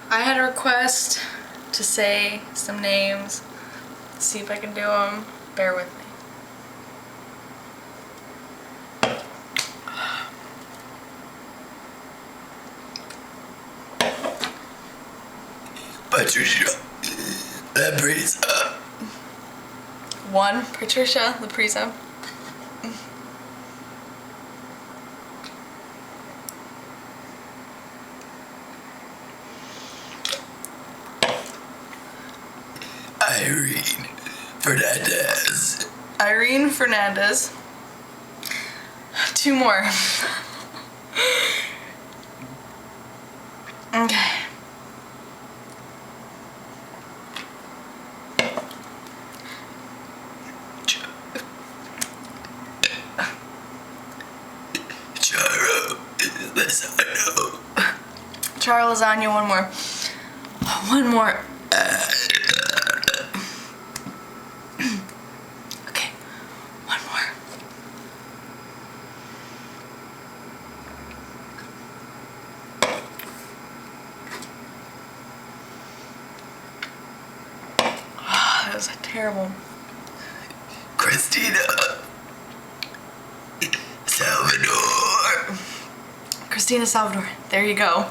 I had a request to say some names. See if I can do them. Bear with me. Patricia Laprisa. 1. Patricia Laprisa. Irene Fernandez. Irene Fernandez. 2 more. Okay. Charo lasagna, 1 more. 1 more. Okay, 1 more. Oh, that was terrible. Christina Salvador. Christina Salvador. There you go.